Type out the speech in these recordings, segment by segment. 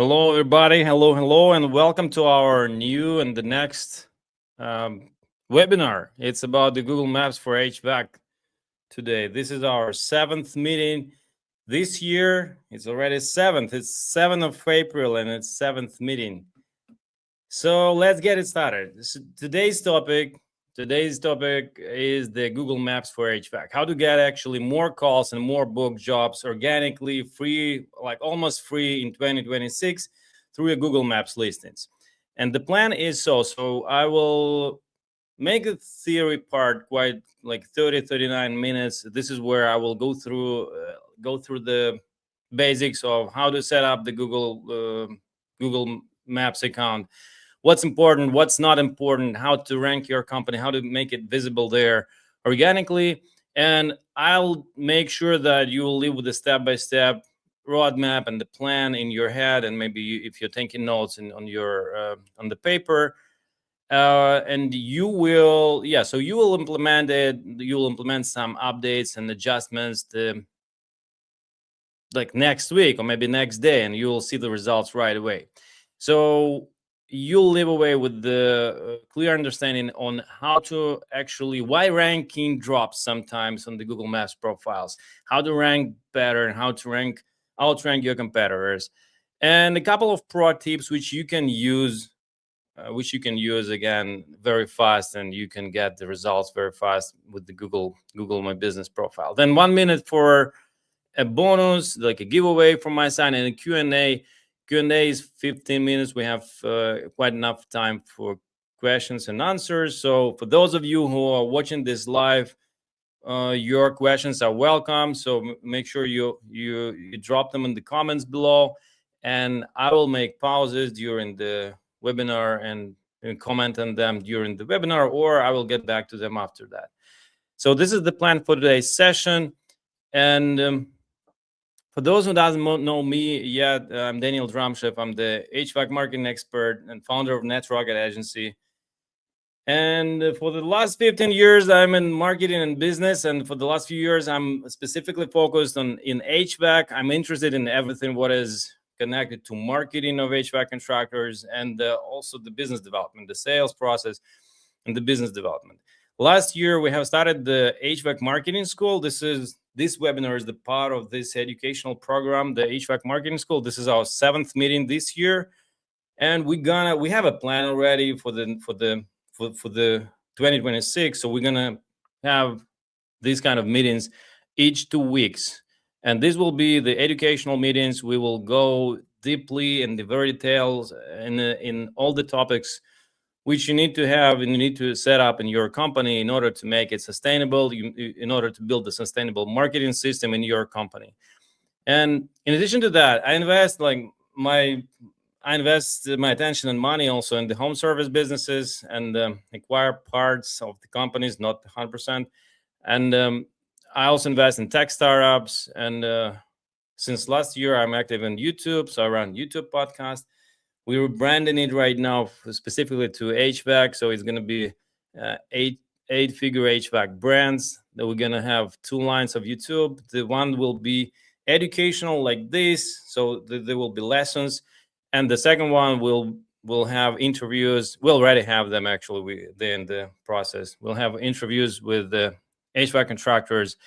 Hello, everybody. Hello, and welcome to our new and the next webinar. It's about the Google Maps for HVAC today. This is our 7th meeting this year. It's already 7th. It's 7th of April, and it's 7th meeting. So let's get it started. Today's topic is the Google Maps for HVAC. How to get actually more calls and more book jobs organically, free, like almost free in 2026 through your Google Maps listings. And the plan is so I will make the theory part quite like 39 minutes. This is where I will go through the basics of how to set up the Google Maps account, what's important, what's not important, how to rank your company, how to make it visible there organically. And I'll make sure that you will live with the step-by-step roadmap and the plan in your head. And maybe if you're taking notes on the paper, and you will implement it. You will implement some updates and adjustments like next week or maybe next day, and you will see the results right away. So you'll live away with the clear understanding on how to why ranking drops sometimes on the Google Maps profiles, how to rank better, and how to outrank your competitors, and a couple of pro tips which you can use again very fast, and you can get the results very fast with the Google My Business profile. Then 1 minute for a bonus, like a giveaway from my side, and a Q&A. Q&A is 15 minutes. We have quite enough time for questions and answers. So for those of you who are watching this live, your questions are welcome. So make sure you drop them in the comments below, and I will make pauses during the webinar and comment on them during the webinar, or I will get back to them after that. So this is the plan for today's session. And for those who doesn't know me yet, I'm Daniel Dramshev. I'm the HVAC marketing expert and founder of Net Rocket Agency. And for the last 15 years, I'm in marketing and business. And for the last few years, I'm specifically focused in HVAC. I'm interested in everything what is connected to marketing of HVAC contractors, and also the business development, the sales process, and the business development. Last year, we have started the HVAC Marketing School. This webinar is the part of this educational program, the HVAC Marketing School. This is our 7th meeting this year, and we have a plan already for the 2026. So we're gonna have these kind of meetings each 2 weeks, and this will be the educational meetings. We will go deeply in the very details in all the topics which you need to have and you need to set up in your company in order to make it sustainable, in order to build a sustainable marketing system in your company. And in addition to that, I invest my attention and money also in the home service businesses and acquire parts of the companies, not 100%. And I also invest in tech startups. And since last year, I'm active in YouTube. So I run YouTube podcast. We're branding it right now specifically to HVAC. So it's going to be eight-figure HVAC brands. That we're going to have 2 lines of YouTube. The one will be educational like this. So there will be lessons. And the second one will have interviews. We already have them, actually. They're in the process. We'll have interviews with the HVAC contractors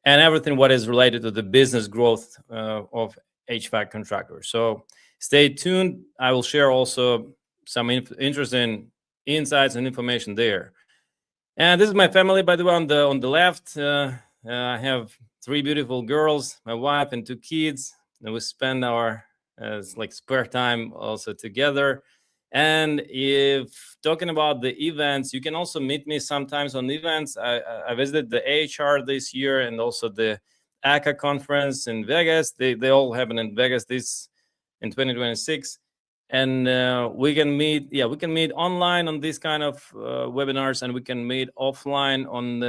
and everything what is related to the business growth of HVAC contractors. So stay tuned. I will share also some interesting insights and information there. And this is my family, by the way, on the left. I have 3 beautiful girls, my wife, and 2 kids. And we spend our spare time also together. And if talking about the events, you can also meet me sometimes on events. I visited the AHR this year and also the ACA conference in Vegas. They all happen in Vegas in 2026. And we can meet online on these kind of webinars, and we can meet offline on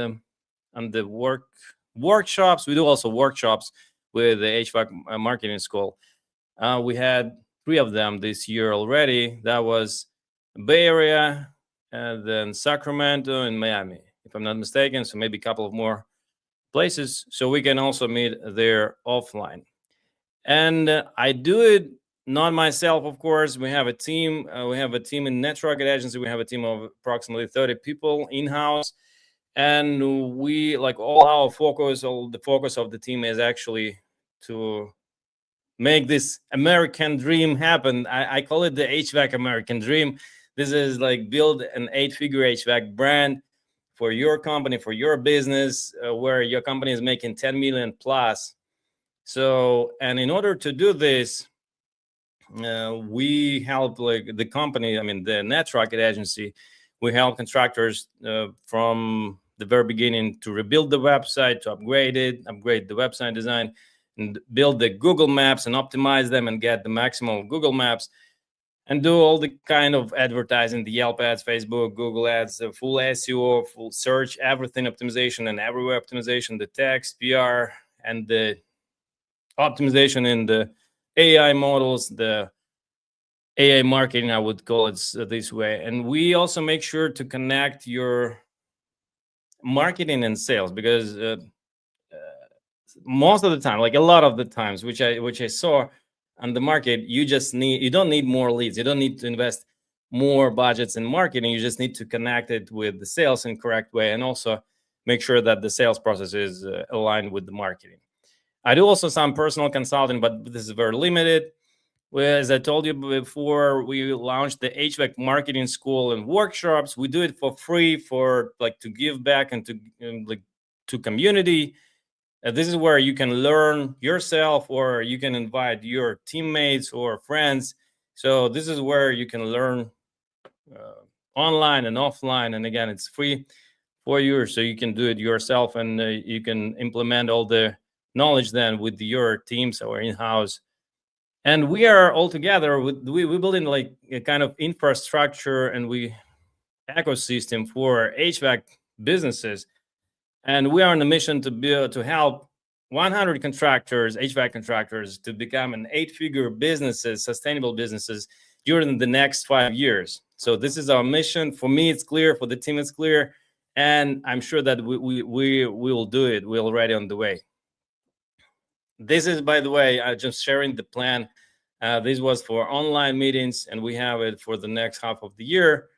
the workshops. We do also workshops with the HVAC Marketing School. We had 3 of them this year already. That was Bay Area, and then Sacramento and Miami, if I'm not mistaken. So maybe a couple of more places. So we can also meet there offline. And I do it not myself, of course. We have a team. We have a team in network agency. We have a team of approximately 30 people in-house. And we, like, all the focus of the team is actually to make this American dream happen. I call it the HVAC American dream. This is like build an 8-figure HVAC brand for your company, for your business, where your company is making 10 million plus. So, and in order to do this, we help, like, the company, I mean, the net rocket agency, we help contractors from the very beginning to rebuild the website, to upgrade the website design, and build the Google Maps and optimize them and get the maximum of Google Maps, and do all the kind of advertising, the Yelp ads, Facebook, Google ads, the full SEO, full search, everything optimization and everywhere optimization, the text, PR, and the optimization in the AI models, the AI marketing, I would call it this way. And we also make sure to connect your marketing and sales, because most of the time, like a lot of the times, which I saw on the market, you don't need more leads. You don't need to invest more budgets in marketing. You just need to connect it with the sales in correct way, and also make sure that the sales process is aligned with the marketing. I do also some personal consulting, but this is very limited. Well, as I told you before, we launched the HVAC marketing school and workshops. We do it for free, for like to give back and to community. This is where you can learn yourself, or you can invite your teammates or friends. So this is where you can learn online and offline. And again, it's free for you, so you can do it yourself, and you can implement all the knowledge then with your teams or in-house. And we are all together. We build in like a kind of infrastructure and ecosystem for HVAC businesses. And we are on a mission to help 100 contractors, HVAC contractors, to become an 8-figure businesses, sustainable businesses during the next 5 years. So this is our mission. For me, it's clear. For the team, it's clear. And I'm sure that we will do it. We're already on the way. This is, by the way, just sharing the plan. This was for online meetings, and we have it for the next half of the year.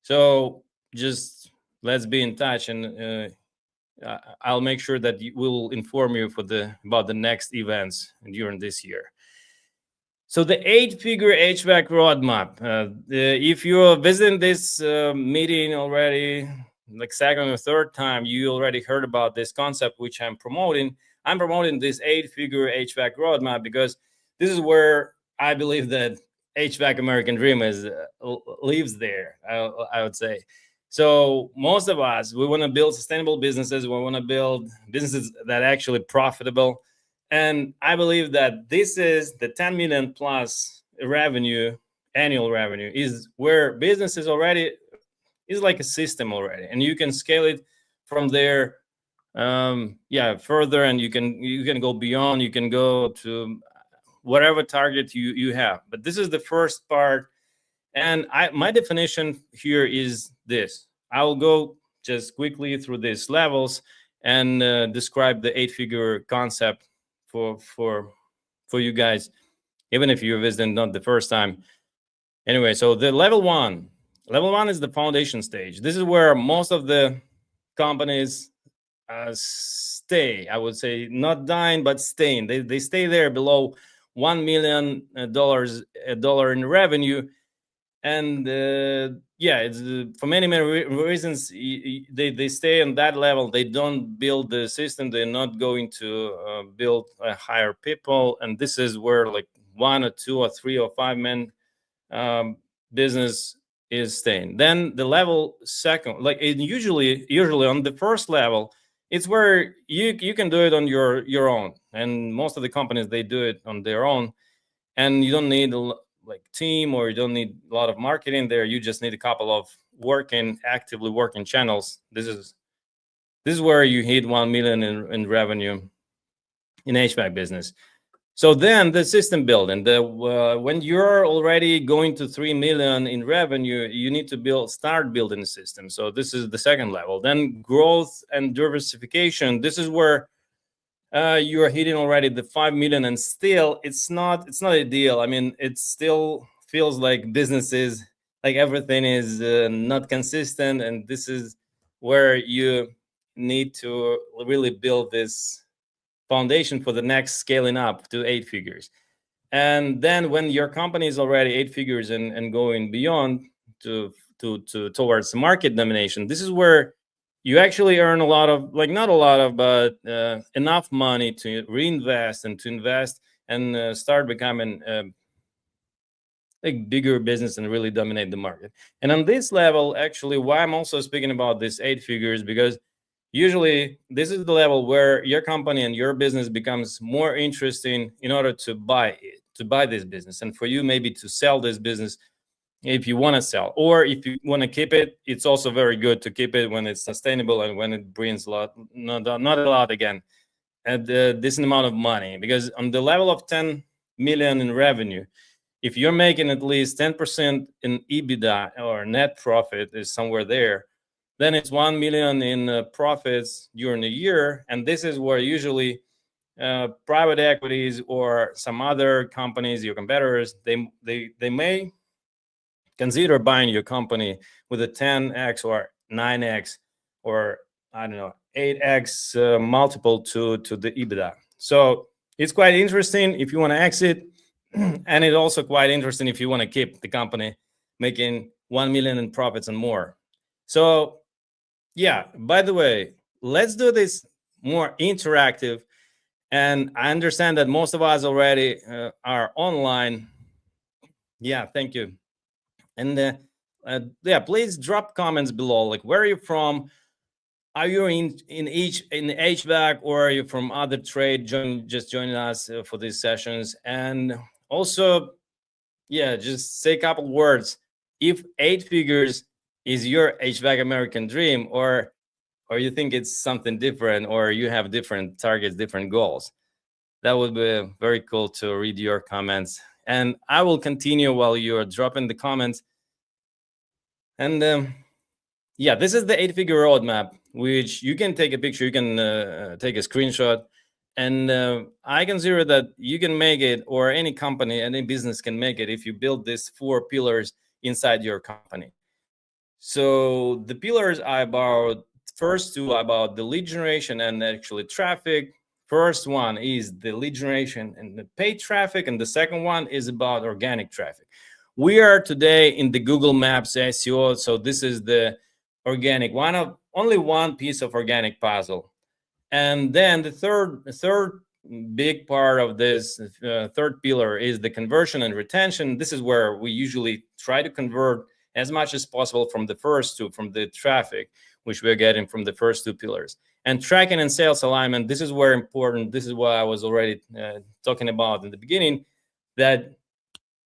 So just let's be in touch, and I'll make sure that we'll inform you about the next events during this year. So the 8-figure HVAC roadmap. If you're visiting this meeting already, like second or third time, you already heard about this concept, which I'm promoting. I'm promoting this 8-figure HVAC roadmap because this is where I believe that HVAC American Dream lives there, I would say. So most of us, we want to build sustainable businesses. We want to build businesses that are actually profitable. And I believe that this is the 10 million plus annual revenue, is where businesses already is like a system already. And you can scale it from there further, and you can go beyond. You can go to whatever target you have. But this is the first part. And my definition here is this. I will go just quickly through these levels and describe the 8-figure concept for you guys, even if you're visiting not the first time. Anyway, so the level one is the foundation stage. This is where most of the companies stay. I would say not dying, but staying. They stay there below $1 million in revenue. And it's for many reasons they stay on that level. They don't build the system. They're not going to build hire people. And this is where like 1 or 2 or 3 or 5 men business is staying. Then the level second, like usually on the first level, it's where you can do it on your own. And most of the companies, they do it on their own, and you don't need like team, or you don't need a lot of marketing there. You just need a couple of actively working channels. This is where you hit 1 million in revenue in HVAC business. So then the system building, when you're already going to 3 million in revenue, you need to start building the system. So this is the second level. Then growth and diversification. This is where you are hitting already the 5 million, and still it's not ideal. I mean, it still feels like businesses, like everything is not consistent, and this is where you need to really build this foundation for the next scaling up to 8 figures. And then when your company is already 8 figures and going beyond to towards market domination, this is where you actually earn a lot of, like, not a lot of, but enough money to reinvest and to invest and start becoming like bigger business and really dominate the market. And on this level, actually, why I'm also speaking about this 8 figures, because usually this is the level where your company and your business becomes more interesting in order to buy it, to buy this business, and for you maybe to sell this business if you want to sell, or if you want to keep it. It's also very good to keep it when it's sustainable and when it brings a lot, not a lot again, at a decent amount of money. Because on the level of 10 million in revenue, if you're making at least 10% in EBITDA, or net profit is somewhere there, then it's 1 million in profits during the year. And this is where usually private equities or some other companies, your competitors, they may consider buying your company with a 10x or 9x or, I don't know, 8x multiple to the EBITDA. So it's quite interesting if you want to exit, and it's also quite interesting if you want to keep the company making 1 million in profits and more. So yeah, by the way, let's do this more interactive. And I understand that most of us already are online. Yeah, thank you. And yeah, please drop comments below, like, where are you from? Are you in HVAC, or are you from other trade, just joining us for these sessions? And also, yeah, just say a couple words if 8 figures is your HVAC American dream, or you think it's something different, or you have different targets, different goals. That would be very cool to read your comments. And I will continue while you're dropping the comments. And yeah, this is the 8-figure roadmap, which you can take a picture, you can take a screenshot. And I consider that you can make it, or any company, any business can make it, if you build these 4 pillars inside your company. So the pillars are about, first 2 are about the lead generation and actually traffic. First one is the lead generation and the paid traffic, and the second one is about organic traffic. We are today in the Google Maps SEO, so this is the organic, only one piece of organic puzzle. And then the third big part of this third pillar is the conversion and retention. This is where we usually try to convert as much as possible from the first 2, from the traffic, which we're getting from the first 2 pillars. And tracking and sales alignment, this is where important. This is what I was already talking about in the beginning, that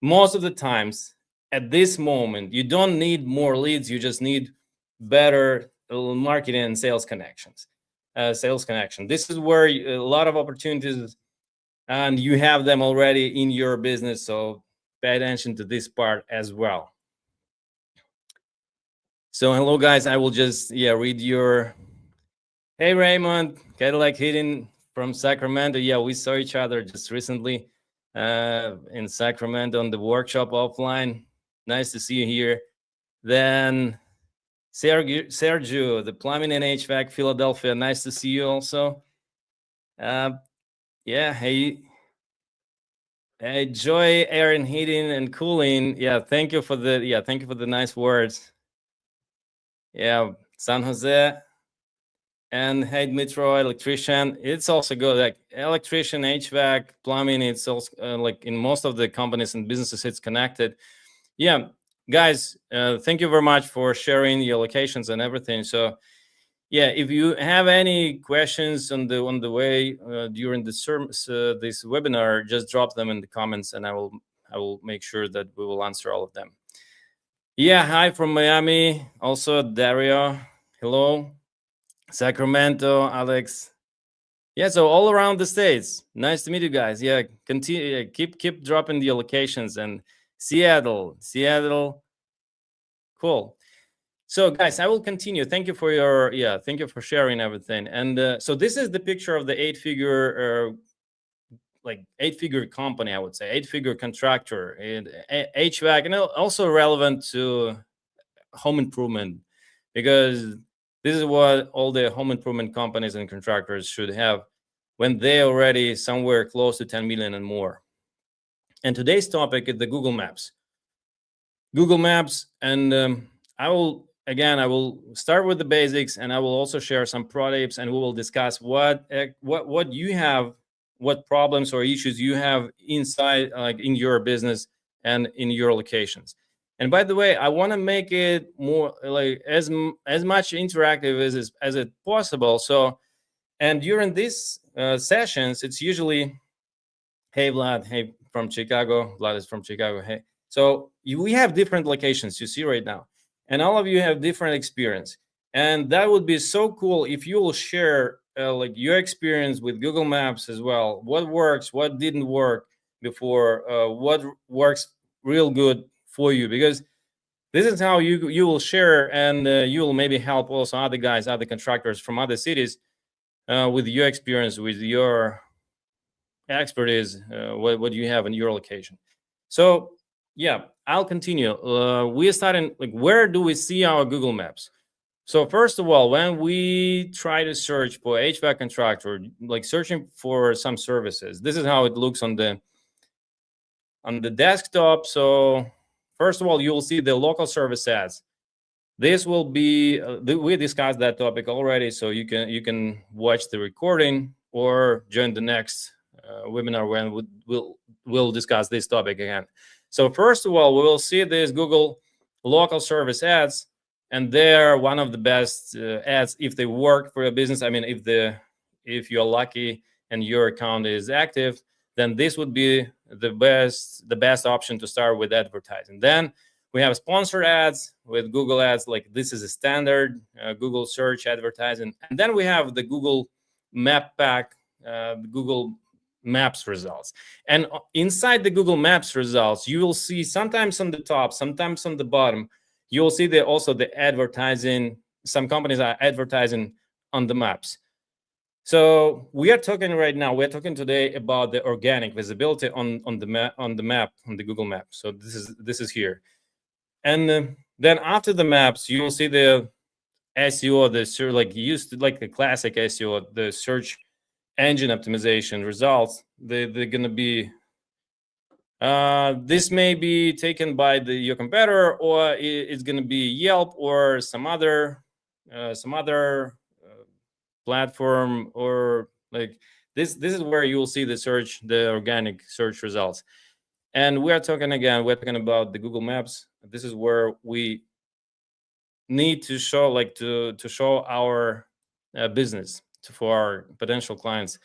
most of the times at this moment, you don't need more leads, you just need better marketing and sales connections. This is where a lot of opportunities, and you have them already in your business. So pay attention to this part as well. So hello guys, I will just read your. Hey Raymond, Cadillac Heating from Sacramento. Yeah, we saw each other just recently in Sacramento on the workshop offline. Nice to see you here. Then Sergio, the plumbing and HVAC, Philadelphia. Nice to see you also. Yeah, hey, Joy, Air and Heating and Cooling. Yeah, thank you for the nice words. Yeah, San Jose. And hey, Metro electrician. It's also good, like electrician, HVAC, plumbing. It's also like in most of the companies and businesses, it's connected. Yeah, guys, thank you very much for sharing your locations and everything. So yeah, if you have any questions on the way during this webinar, just drop them in the comments, and I will make sure that we will answer all of them. Yeah, hi from Miami. Also Dario, hello. Sacramento, Alex. Yeah, so all around the states. Nice to meet you guys. Yeah, continue, keep dropping the locations. And Seattle, cool. So guys, I will continue. Thank you for your, thank you for sharing everything. And so this is the picture of the 8-figure, like 8-figure company, I would say, 8-figure contractor, and HVAC, and also relevant to home improvement, because this is what all the home improvement companies and contractors should have when they already somewhere close to 10 million and more. And today's topic is the Google Maps. Google Maps, and I will start with the basics, and I will also share some pro tips, and we will discuss what you have, what problems or issues you have inside, like in your business and in your locations. And by the way, I want to make it more like as much interactive as it possible. So, and during these sessions, it's usually, hey Vlad, hey from Chicago, Vlad is from Chicago, hey. So we have different locations you see right now, and all of you have different experience. And that would be so cool if you will share like your experience with Google Maps as well. What works, what didn't work before, what works real good for you, because this is how you will share, and you will maybe help also other guys, other contractors from other cities with your experience, with your expertise, what you have in your location. So yeah, I'll continue. We are starting, like, where do we see our Google Maps? So first of all, when we try to search for HVAC contractor, like searching for some services, this is how it looks on the desktop. So first of all, you will see the local service ads. This will be we discussed that topic already, so you can watch the recording or join the next webinar when we'll discuss this topic again. So first of all, we will see this Google local service ads, and they're one of the best ads if they work for your business. I mean, if you're lucky and your account is active, then this would be the best option to start with advertising. Then we have sponsored ads with Google Ads, like this is a standard Google search advertising. And then we have the Google Map Pack, Google Maps results. And inside the Google Maps results, you will see sometimes on the top, sometimes on the bottom, you will see also the advertising. Some companies are advertising on the maps. So we're talking today about the organic visibility on the map, on the Google Map. So this is here. And then after the maps, you will see the SEO, the classic SEO, the search engine optimization results. They're going to be, this may be taken by your competitor, or it's going to be Yelp or some other platform, or like this is where you will see the organic search results. And we're talking about the Google Maps. This is where we need to show, to show our business for our potential clients.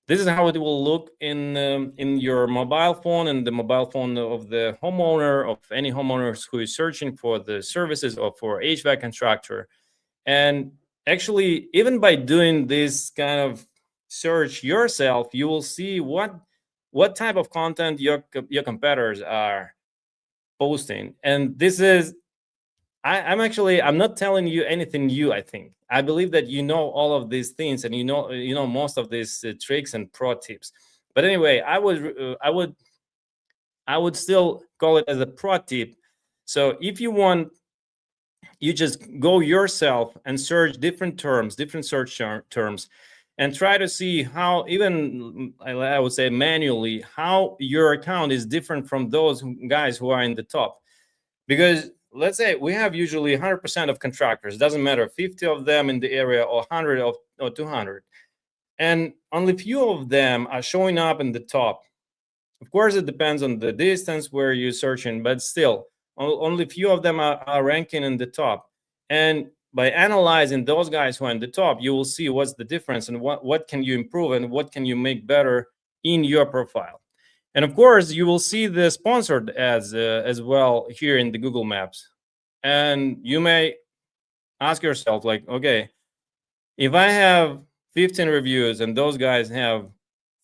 This is how it will look in your mobile phone, and the mobile phone of the homeowner, of any homeowners who is searching for the services or for HVAC contractor. And actually, even by doing this kind of search yourself, you will see what type of content your competitors are posting. And this is, I'm not telling you anything new. I believe that you know all of these things, and you know most of these tricks and pro tips. But anyway, I would still call it as a pro tip. So if you want, you just go yourself and search different search terms, and try to see how, even I would say manually, how your account is different from those guys who are in the top. Because let's say we have usually 100% of contractors, doesn't matter, 50 of them in the area or 100 or 200, and only few of them are showing up in the top. Of course, it depends on the distance where you're searching, but still, only few of them are ranking in the top. And by analyzing those guys who are in the top, you will see what's the difference, and what can you improve, and what can you make better in your profile. And of course, you will see the sponsored ads as well here in the Google Maps. And you may ask yourself, like, okay, if I have 15 reviews and those guys have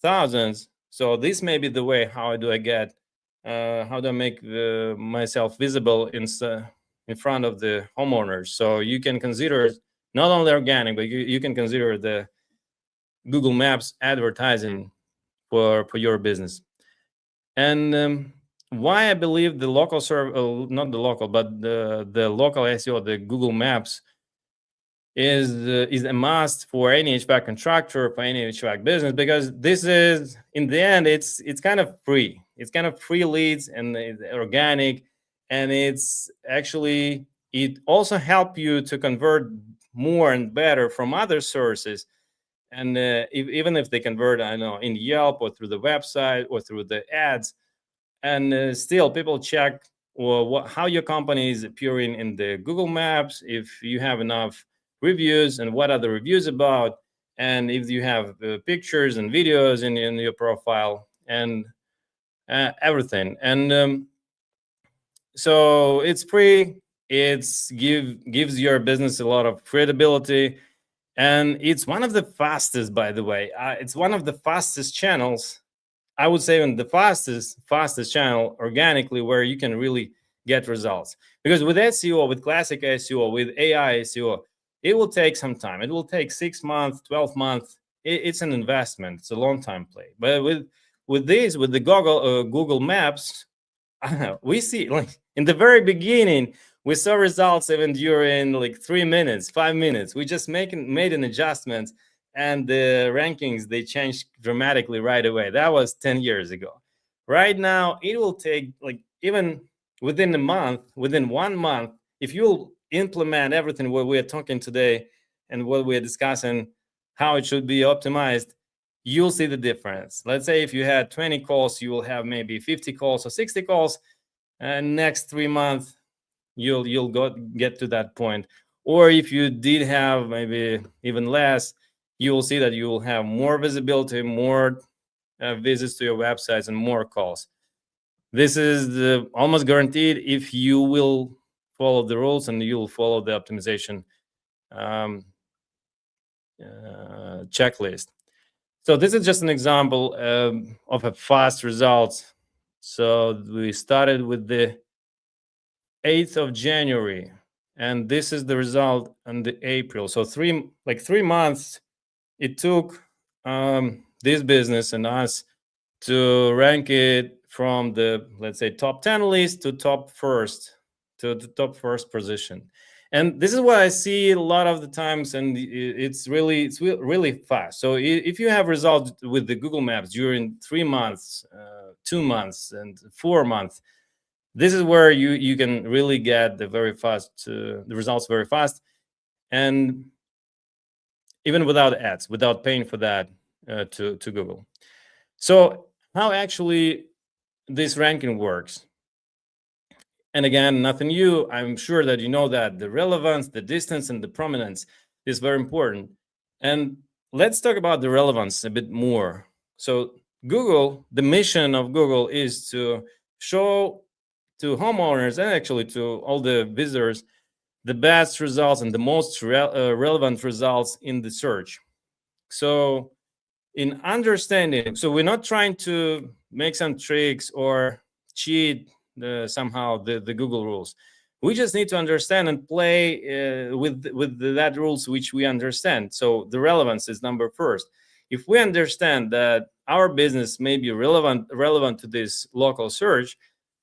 thousands, so this may be the way. How do I make myself visible in front of the homeowners. So you can consider not only organic, but you can consider the Google Maps advertising for your business. And why I believe the local not the local, but the local SEO, the Google Maps is a must for any HVAC contractor, for any HVAC business, because this is, in the end, it's kind of free. It's kind of free leads, and it's organic, and it's actually, it also help you to convert more and better from other sources. And even if they convert, I know, in Yelp or through the website or through the ads, and still people check, well, how your company is appearing in the Google Maps, if you have enough reviews, and what are the reviews about, and if you have pictures and videos in your profile, and everything. And so it's free. It's gives your business a lot of credibility, and it's one of the fastest, by the way. It's one of the fastest channels, I would say, on the fastest channel organically, where you can really get results. Because with SEO, with classic SEO, with AI SEO, it will take some time. It will take 6 months, 12 months. It's an investment. It's a long time play. But with the Google Maps, we see, like, in the very beginning, we saw results even during like 3 minutes, 5 minutes. We just made an adjustment, and the rankings, they changed dramatically right away. That was 10 years ago. Right now, it will take, like, even within 1 month, if you'll implement everything what we're talking today and what we're discussing, how it should be optimized, you'll see the difference. Let's say if you had 20 calls, you will have maybe 50 calls or 60 calls, and next 3 months you'll get to that point. Or if you did have maybe even less, you will see that you will have more visibility, more visits to your websites, and more calls. This is almost guaranteed if you will follow the rules and you'll follow the optimization checklist. So this is just an example of a fast results. So we started with the 8th of January, and this is the result on the April. So 3 months it took this business and us to rank it from the, let's say, top 10 list to top first position. And this is what I see a lot of the times, and it's really fast. So if you have results with the Google Maps during 3 months, 2 months, and 4 months, this is where you can really get the results very fast, and even without ads, without paying for that to Google. So how actually this ranking works? And again, nothing new. I'm sure that you know that the relevance, the distance, and the prominence is very important. And let's talk about the relevance a bit more. So Google, the mission of Google is to show to homeowners, and actually to all the visitors, the best results and the most relevant results in the search. So in understanding, so we're not trying to make some tricks or cheat somehow the Google rules. We just need to understand and play with that rules which we understand. So the relevance is number first. If we understand that our business may be relevant to this local search,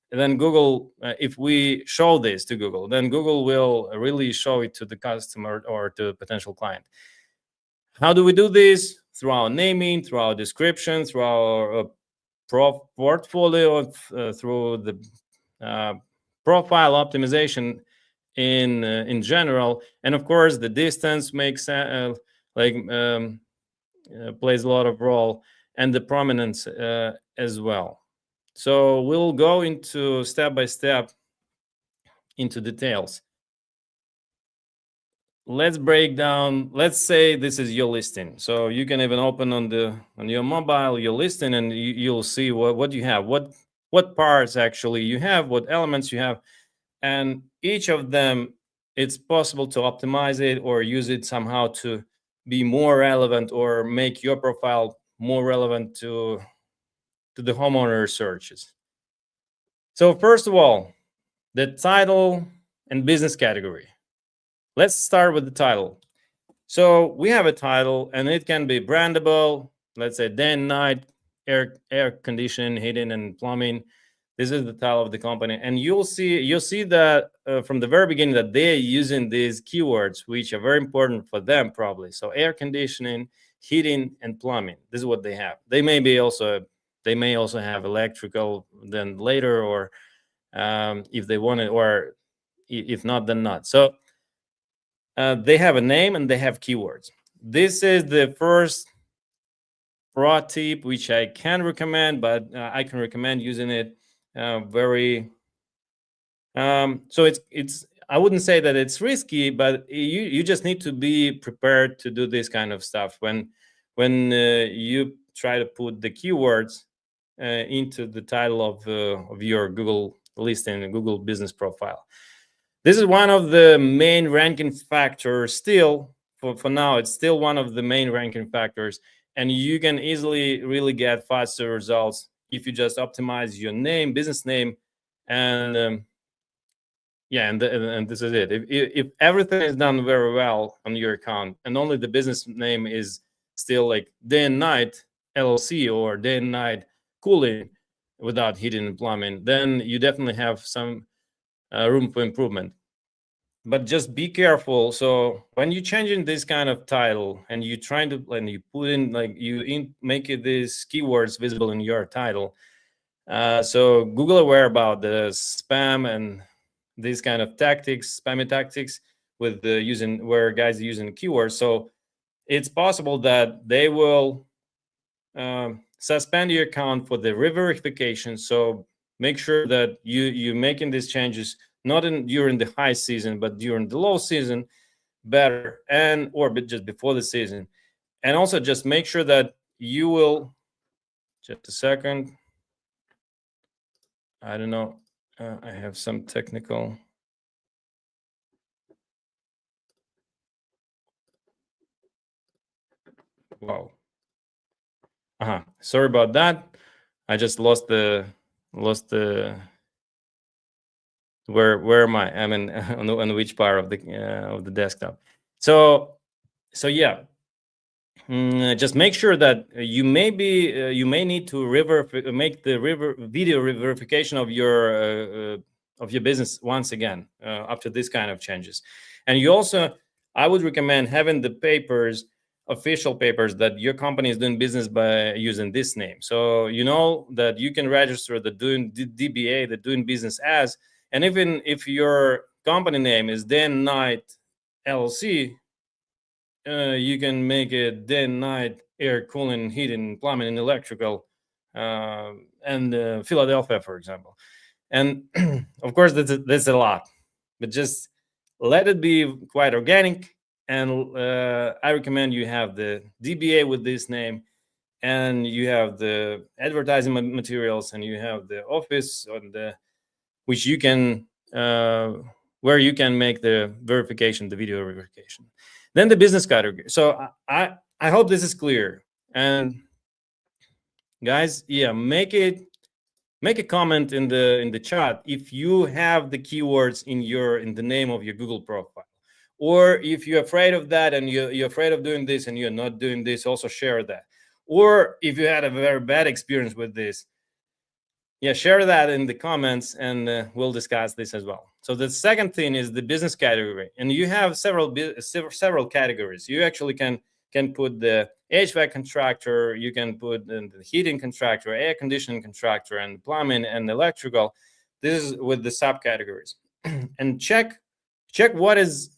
then Google, if we show this to Google, then Google will really show it to the customer or to the potential client. How do we do this? Through our naming, through our description, through our portfolio, through the profile optimization in general, and of course the distance makes plays a lot of role, and the prominence as well. So we'll go into step by step into details. Let's break down. Let's say this is your listing. So you can even open on your mobile your listing, and you'll see what you have, what parts actually you have, what elements you have, and each of them, it's possible to optimize it or use it somehow to be more relevant or make your profile more relevant to the homeowner searches. So first of all, the title and business category. Let's start with the title. So we have a title, and it can be brandable. Let's say day and night, air conditioning, heating, and plumbing. This is the title of the company, and you'll see that from the very beginning that they're using these keywords, which are very important for them probably. So air conditioning, heating, and plumbing. This is what they have. They may also have electrical then later, or if they want it, or if not, then not. So they have a name and they have keywords. This is the first pro tip, which I can recommend, but I can recommend using it very. So it's I wouldn't say that it's risky, but you just need to be prepared to do this kind of stuff when you try to put the keywords into the title of your Google listing, Google business profile. This is one of the main ranking factors still. For now, it's still one of the main ranking factors, and you can easily really get faster results if you just optimize your name, business name, and and this is it. If everything is done very well on your account, and only the business name is still like Day and Night LLC or Day and Night Cooling without heating and plumbing, then you definitely have some room for improvement. But just be careful. So when you're changing this kind of title and you trying to, and you put in make it these keywords visible in your title, so Google aware about the spam and these kind of tactics, spammy tactics with the where guys are using keywords. So it's possible that they will suspend your account for the re-verification. So make sure that you're making these changes not during the high season, but during the low season, better, or just before the season. And also just make sure that you will, just a second. I don't know. I have some technical. Wow. Sorry about that. I just lost the where am I? I mean, on which part of the desktop. So yeah. Just make sure that you may need to make the video verification of your business once again after this kind of changes. And you also, I would recommend having the official papers that your company is doing business by using this name. So you know that you can register the doing DBA, the doing business as, and even if your company name is Day and Night LLC, you can make it Day and Night Air Cooling, Heating, Plumbing, and Electrical, and Philadelphia, for example. And of course, that's a lot, but just let it be quite organic. And I recommend you have the DBA with this name, and you have the advertising materials, and you have the office on which you can where you can make the verification, the video verification. Then the business category. So I hope this is clear. And guys, yeah, make a comment in the chat if you have the keywords in the name of your Google profile, or if you're afraid of that and you're afraid of doing this and you're not doing this, also share that. Or if you had a very bad experience with this, yeah, share that in the comments, and we'll discuss this as well. So the second thing is the business category, and you have several categories. You actually can put the HVAC contractor, you can put the heating contractor, air conditioning contractor, and plumbing and electrical. This is with the subcategories. And check what is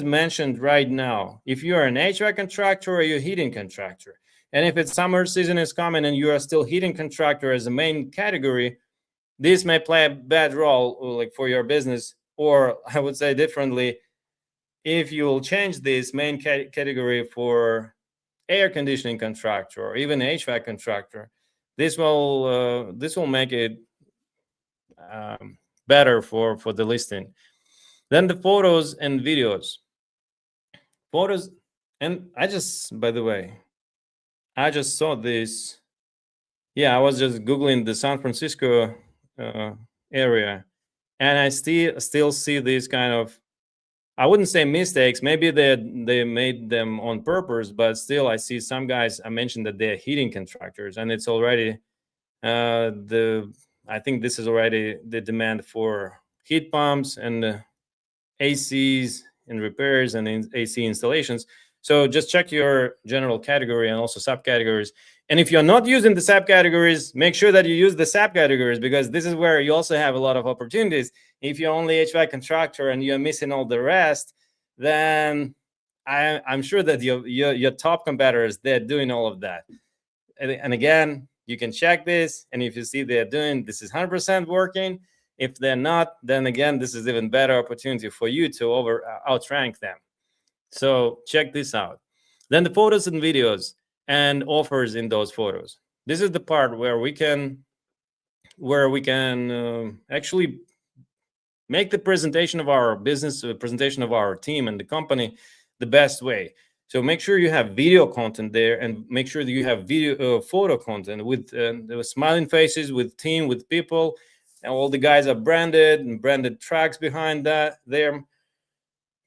mentioned right now. If you are an HVAC contractor or you're a heating contractor. And if it's summer season is coming and you are still heating contractor as a main category, this may play a bad role like for your business. Or I would say differently, if you will change this main category for air conditioning contractor or even HVAC contractor, this will make it better for the listing. Then the photos and videos. Photos, and by the way, I just saw this. Yeah, I was just Googling the San Francisco area, and I still see these kind of, I wouldn't say mistakes. Maybe they made them on purpose, but still, I see some guys. I mentioned that they're heating contractors, and it's already I think this is already the demand for heat pumps and ACs and repairs and AC installations. So just check your general category and also subcategories. And if you're not using the subcategories, make sure that you use the subcategories, because this is where you also have a lot of opportunities. If you're only HVAC contractor and you're missing all the rest, then I'm sure that your top competitors, they're doing all of that. And again, you can check this, and if you see they're doing this is 100% working. If they're not, then again, this is even better opportunity for you to outrank them. So check this out. Then the photos and videos and offers in those photos. This is the part where we can actually make the presentation of our business, the presentation of our team and the company, the best way. So make sure you have video content there, and make sure that you have photo content with the smiling faces, with team, with people, and all the guys are branded and branded tracks behind that there.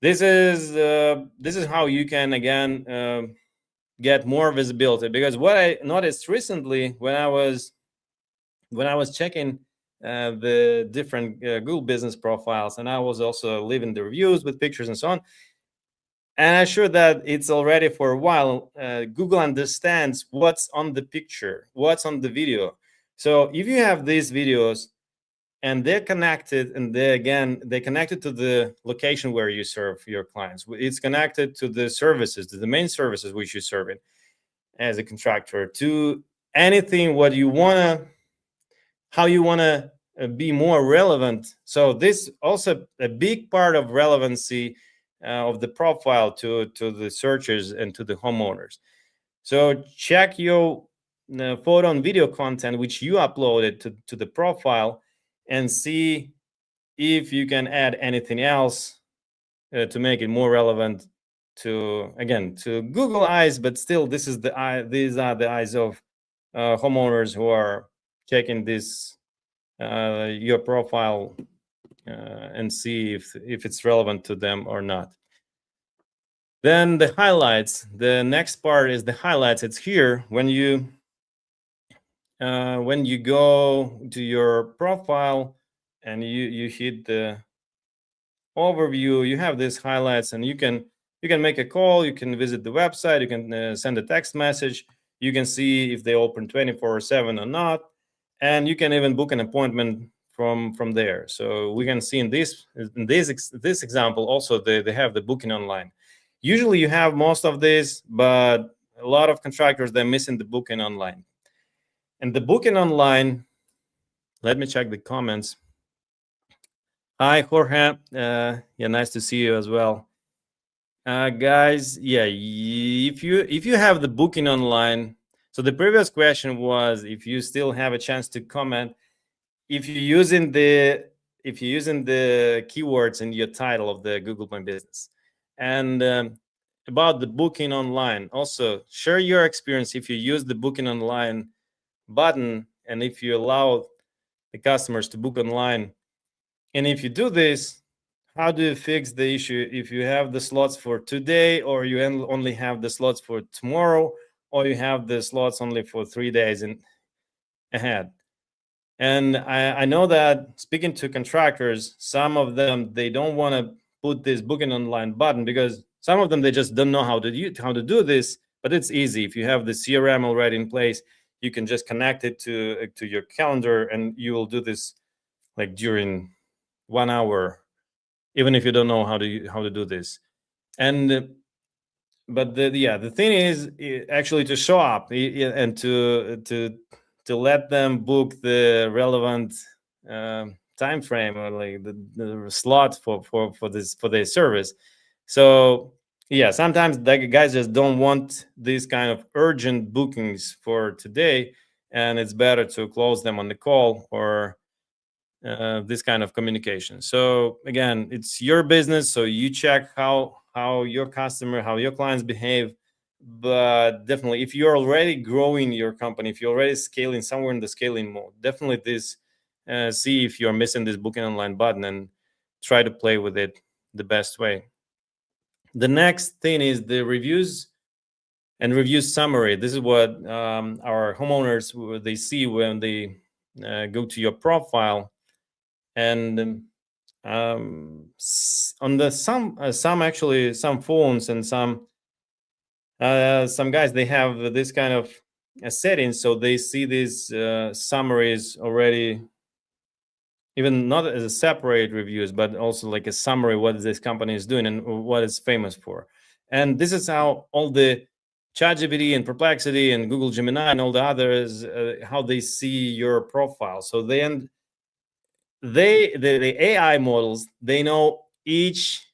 This is how you can again get more visibility, because what I noticed recently when I was checking the different Google business profiles, and I was also leaving the reviews with pictures and so on, and I'm sure that it's already for a while, Google understands what's on the picture, what's on the video. So if you have these videos and they're connected, and they're connected to the location where you serve your clients, it's connected to the services, to the main services which you serve in as a contractor, to anything what you want to, how you want to be more relevant. So this also a big part of relevancy of the profile to the searchers and to the homeowners. So check your photo and video content which you uploaded to the profile, and see if you can add anything else to make it more relevant to Google eyes. But still, these are the eyes of homeowners who are checking this your profile and see if it's relevant to them or not. Then the highlights. The next part is the highlights. It's here when you go to your profile and you hit the overview. You have these highlights, and you can make a call. You can visit the website. You can send a text message. You can see if they open 24/7 or not, and you can even book an appointment from there. So we can see in this example also they have the booking online. Usually you have most of this, but a lot of contractors, they're missing the booking online. And the booking online, let me check the comments. Hi, Jorge. Yeah, nice to see you as well. Guys, yeah, if you have the booking online, so the previous question was if you still have a chance to comment if you're using the keywords in your title of the Google My Business. And about the booking online, also share your experience if you use the booking online button, and if you allow the customers to book online. And if you do this, how do you fix the issue if you have the slots for today, or you only have the slots for tomorrow, or you have the slots only for 3 days ahead? And I know that speaking to contractors, some of them, they don't want to put this booking online button, because some of them, they just don't know how to do this. But it's easy. If you have the CRM already in place, you can just connect it to your calendar, and you will do this like during 1 hour, even if you don't know how to do this. And but the thing is actually to show up and to let them book the relevant time frame, or like the slot for their service. So yeah, sometimes the guys just don't want these kind of urgent bookings for today, and it's better to close them on the call, or this kind of communication. So again, it's your business, so you check how your customer, how your clients behave. But definitely, if you're already growing your company, if you're already scaling somewhere in the scaling mode, definitely this see if you're missing this booking online button and try to play with it the best way. The next thing is the reviews and review summary. This is what our homeowners, they see when they go to your profile. And on the some phones and some guys, they have this kind of settings, so they see these summaries already, even not as a separate reviews, but also like a summary what this company is doing and what it's famous for. And this is how all the ChatGPT and Perplexity and Google Gemini and all the others, how they see your profile. So the AI models, they know each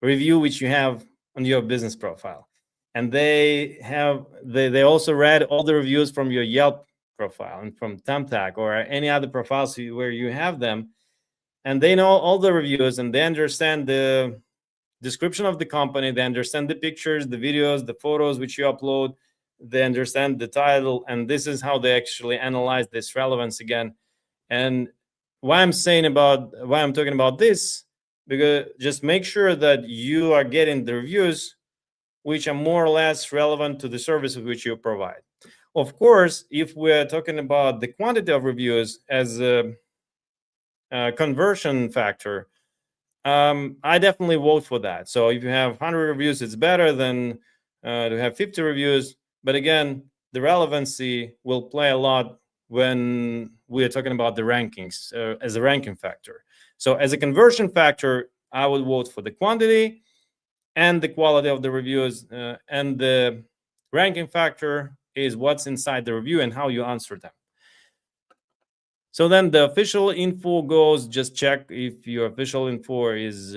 review which you have on your business profile, and they also read all the reviews from your Yelp profile and from Thumbtack or any other profiles where you have them, and they know all the reviews, and they understand the description of the company, they understand the pictures, the videos, the photos which you upload, they understand the title, and this is how they actually analyze this relevance again. And why I'm talking about this, because just make sure that you are getting the reviews which are more or less relevant to the services which you provide. Of course, if we're talking about the quantity of reviews as a conversion factor, I definitely vote for that. So if you have 100 reviews, it's better than to have 50 reviews. But again, the relevancy will play a lot when we are talking about the rankings as a ranking factor. So as a conversion factor, I would vote for the quantity and the quality of the reviews, and the ranking factor is what's inside the review and how you answer them. So then the official info goes, just check if your official info is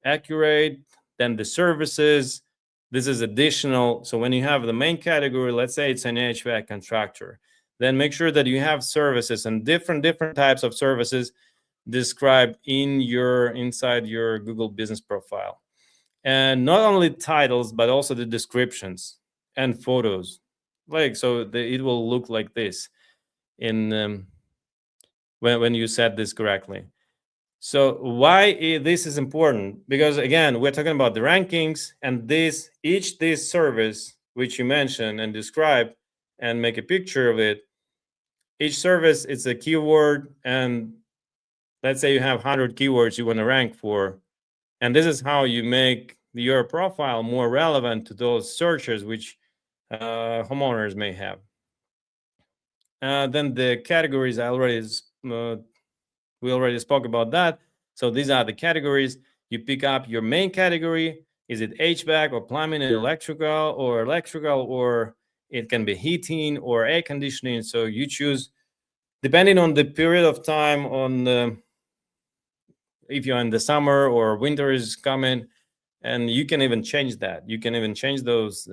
accurate. Then the services, this is additional. So when you have the main category, let's say it's an HVAC contractor, then make sure that you have services and different types of services described inside your Google business profile. And not only titles, but also the descriptions and photos. It will look like this in when you said this correctly. So why this is important? Because again, we're talking about the rankings, and this service which you mention and describe and make a picture of it. Each service is a keyword, and let's say you have 100 keywords you want to rank for, and this is how you make your profile more relevant to those searchers which homeowners may have. Then the categories, we already spoke about that. So these are the categories. You pick up your main category. Is it HVAC or plumbing and electrical, or it can be heating or air conditioning. So you choose depending on the period of time, if you're in the summer or winter is coming, and you can even change that. You can even change those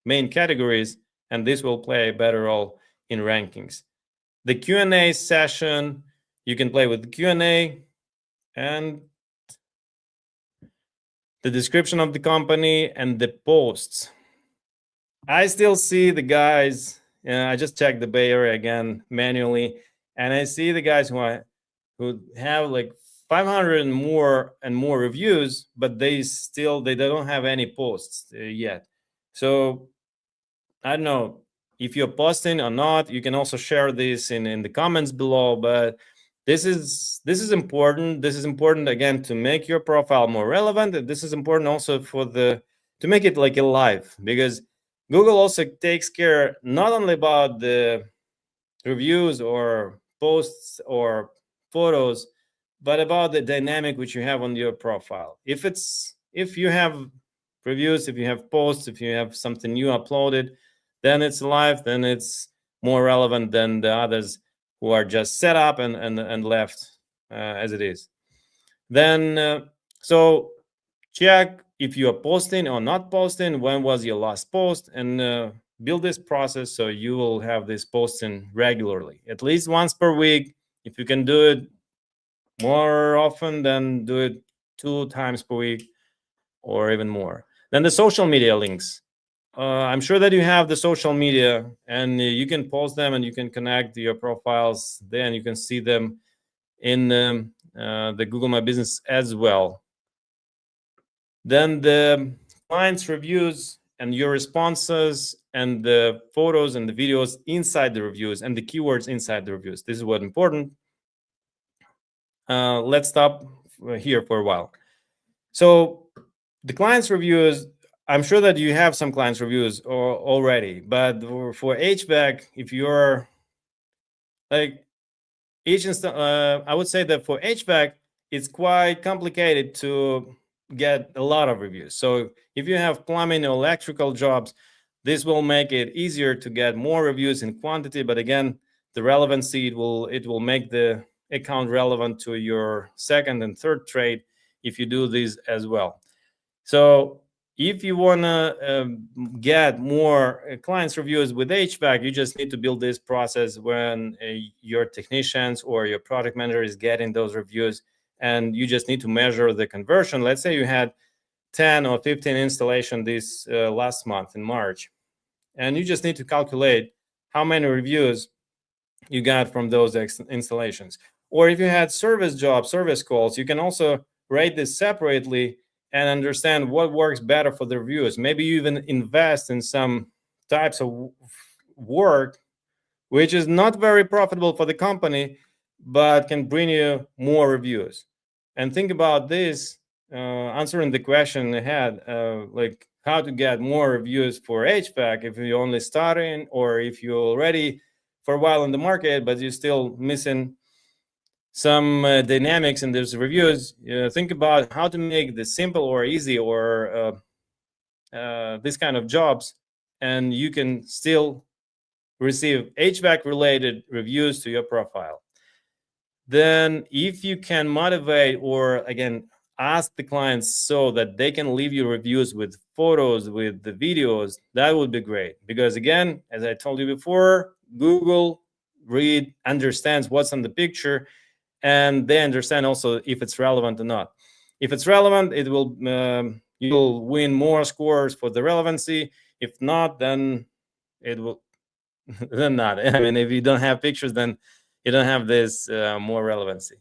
main categories, and this will play a better role in rankings. The Q&A session, you can play with the Q&A and the description of the company and the posts. I still see the guys, I just checked the Bay Area again manually, and I see the guys who have like 500 and more reviews, but they don't have any posts yet. So I don't know if you're posting or not. You can also share this in the comments below, but this is important. This is important again to make your profile more relevant, and this is important also to make it like alive, because Google also takes care not only about the reviews or posts or photos, but about the dynamic which you have on your profile. If you have reviews, if you have posts, if you have something new uploaded, then it's live, then it's more relevant than the others who are just set up and left as it is. Then so check if you are posting or not posting, when was your last post, and build this process so you will have this posting regularly, at least once per week. If you can do it more often, then do it 2 times per week or even more. Then the social media links. I'm sure that you have the social media, and you can post them and you can connect your profiles there, and you can see them in the Google My Business as well. Then the clients' reviews and your responses and the photos and the videos inside the reviews and the keywords inside the reviews. This is what's important. Let's stop here for a while. So the clients' reviews, I'm sure that you have some clients' reviews already, but for HVAC, if you're like I would say that for HVAC, it's quite complicated to get a lot of reviews. So if you have plumbing or electrical jobs, this will make it easier to get more reviews in quantity. But again, the relevancy, it will make the account relevant to your second and third trade if you do these as well. So if you want to get more clients reviews with HVAC, you just need to build this process when your technicians or your product manager is getting those reviews, and you just need to measure the conversion. Let's say you had 10 or 15 installation this last month in March, and you just need to calculate how many reviews you got from those installations. Or if you had service jobs, service calls, you can also rate this separately and understand what works better for the reviews. Maybe you even invest in some types of work which is not very profitable for the company, but can bring you more reviews. And think about this, answering the question ahead, like how to get more reviews for HVAC if you're only starting, or if you're already for a while in the market, but you're still missing some dynamics in those reviews. Think about how to make this simple or easy, or this kind of jobs, and you can still receive HVAC related reviews to your profile. Then if you can motivate, or again, ask the clients so that they can leave you reviews with photos, with the videos, that would be great. Because again, as I told you before, Google understands what's on the picture, and they understand also if it's relevant or not. If it's relevant, it will you'll win more scores for the relevancy. If not, then it will then not. I mean, if you don't have pictures, then you don't have this more relevancy.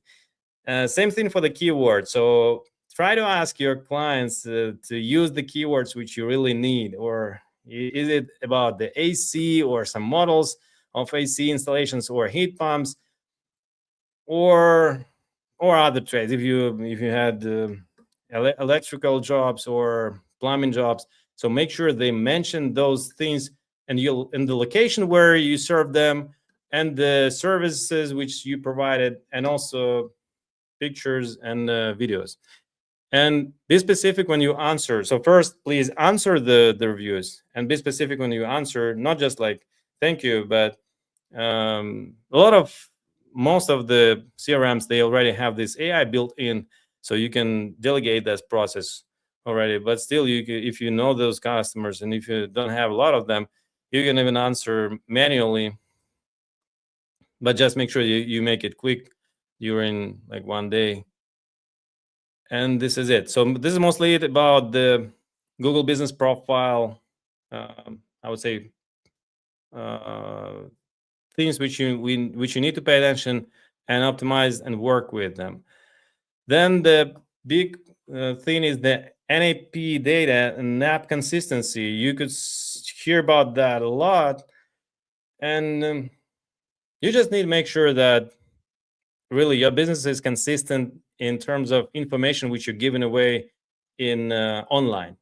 Same thing for the keywords. So try to ask your clients to use the keywords which you really need. Or is it about the AC or some models of AC installations or heat pumps, or other trades? If you had electrical jobs or plumbing jobs, so make sure they mention those things, and you'll in the location where you serve them, and the services which you provided, and also pictures and videos. And be specific when you answer. So first, please answer the reviews, and be specific when you answer, not just like thank you, but most of the CRMs, they already have this AI built in, so you can delegate that process already. But still, if you know those customers, and if you don't have a lot of them, you can even answer manually. But just make sure you make it quick during like one day. And this is it. So this is mostly about the Google Business Profile. I would say things which you need to pay attention and optimize and work with them. Then the big thing is the NAP data and NAP consistency. You could hear about that a lot, and you just need to make sure that really your business is consistent in terms of information which you're giving away in online.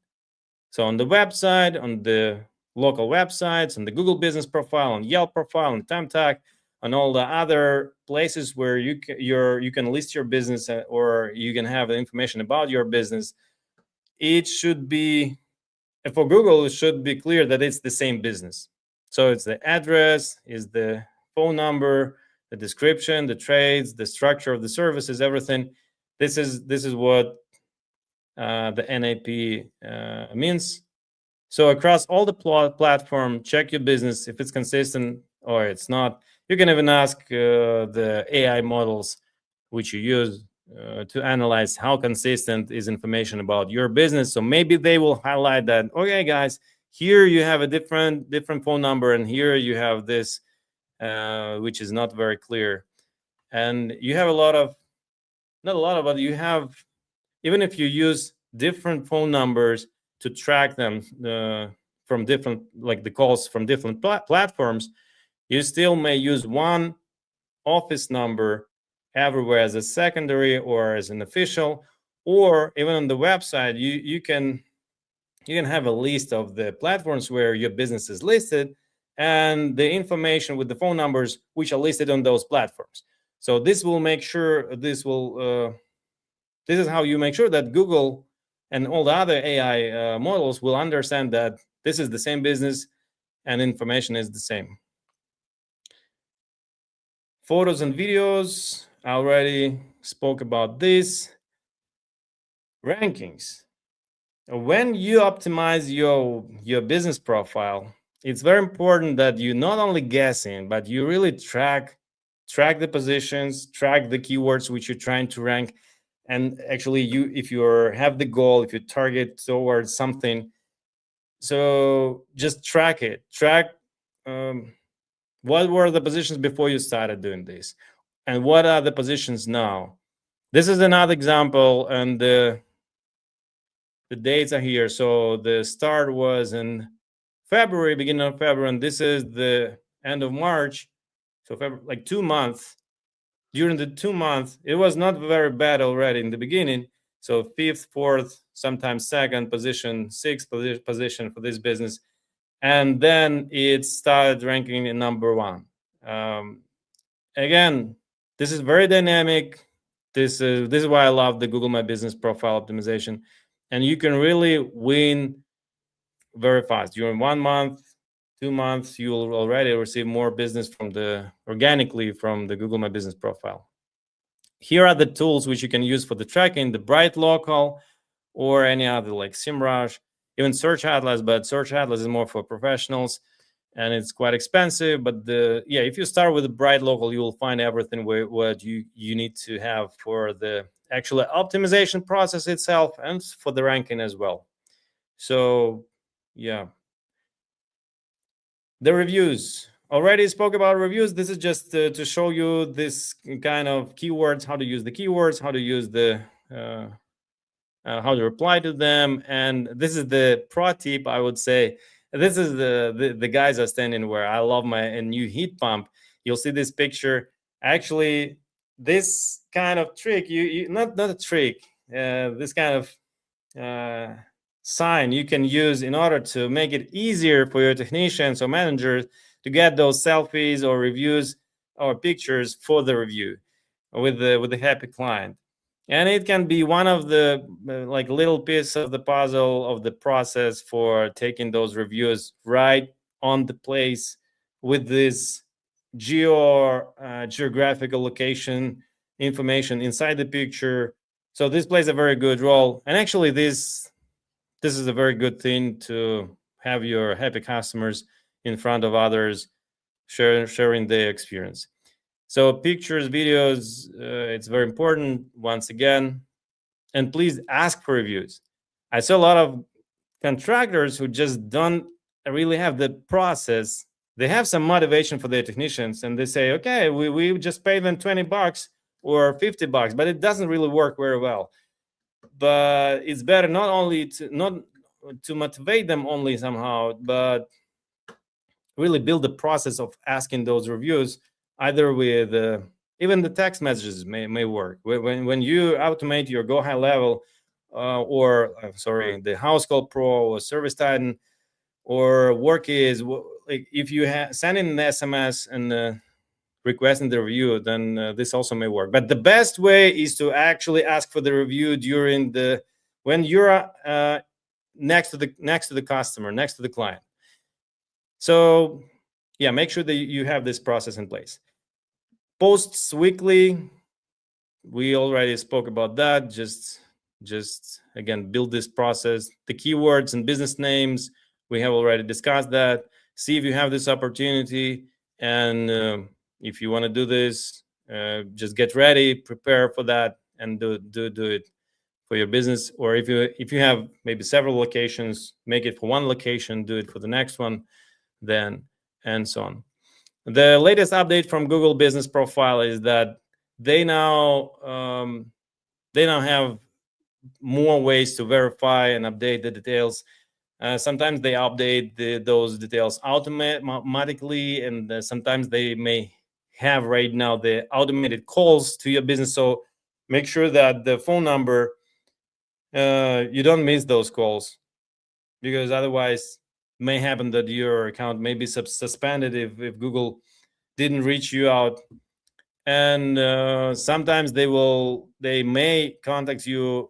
So on the website, on the local websites, on the Google Business Profile, on Yelp Profile, on TimeTag, on all the other places where you can list your business, or you can have information about your business. It should be, for Google, it should be clear that it's the same business. So it's the address, is the phone number, the description, the trades, the structure of the services, everything. This is what the NAP means. So across all the platform, check your business if it's consistent or it's not. You can even ask the AI models which you use to analyze how consistent is information about your business. So maybe they will highlight that, okay, guys, Here you have a different phone number, and here you have this, which is not very clear. And you have not a lot of, but you have, even if you use different phone numbers to track them from different, like the calls from different platforms, you still may use one office number everywhere as a secondary or as an official, or even on the website, you can have a list of the platforms where your business is listed and the information with the phone numbers which are listed on those platforms. So this will make sure, this is how you make sure that Google and all the other AI models will understand that this is the same business and information is the same. Photos and videos, I already spoke about this. Rankings. When you optimize your business profile, it's very important that you not only guessing, but you really track the positions, track the keywords which you're trying to rank. And actually, if you have the goal, if you target towards something, so just track it. Track what were the positions before you started doing this, and what are the positions now. This is another example, and the dates are here. So the start was in February, beginning of February, and this is the end of March. So February, like 2 months. During the 2 months, it was not very bad already in the beginning. So 5th, 4th, sometimes 2nd position, 6th position for this business. And then it started ranking in number 1. Again, this is very dynamic. This is why I love the Google My Business profile optimization. And you can really win very fast. During 1 month, 2 months, you will already receive more business organically from the Google My Business profile. Here are the tools which you can use for the tracking: the Bright Local or any other like SEMrush, even Search Atlas, but Search Atlas is more for professionals and it's quite expensive. But if you start with the Bright Local, you will find everything what you need to have for the actual optimization process itself and for the ranking as well. So yeah, the reviews. Already spoke about reviews. This is just to show you this kind of keywords, how to use the keywords, how to use the how to reply to them. And this is the pro tip, I would say. This is the guys are standing where I love my new heat pump. You'll see this picture. Actually, this kind of trick, you not a trick, this kind of sign you can use in order to make it easier for your technicians or managers to get those selfies or reviews or pictures for the review with the happy client. And it can be one of the like little piece of the puzzle of the process for taking those reviews right on the place with this geographical location information inside the picture. So this plays a very good role. And actually this is a very good thing to have your happy customers in front of others, sharing their experience. So pictures, videos, it's very important once again. And please ask for reviews. I saw a lot of contractors who just don't really have the process. They have some motivation for their technicians and they say, okay, we just pay them $20 or $50, but it doesn't really work very well. But it's better not to motivate them only somehow, but really build the process of asking those reviews, either with even the text messages may work. When you automate your Go High Level the House Call Pro or Service Titan or Workiz, like if you send in an SMS and requesting the review, then this also may work. But the best way is to actually ask for the review when you're next to the customer, next to the client. So yeah, make sure that you have this process in place. Posts weekly, we already spoke about that. Just again, build this process. The keywords and business names, we have already discussed that. See if you have this opportunity, and if you want to do this, just get ready, prepare for that, and do it. for your business. Or if you have maybe several locations, make it for one location, do it for the next one, then, and so on. The latest update from Google Business Profile is that they now have more ways to verify and update the details. Sometimes they update those details automatically, and sometimes they may have right now the automated calls to your business. So make sure that the phone number, you don't miss those calls, because otherwise it may happen that your account may be suspended if Google didn't reach you out. And sometimes they may contact you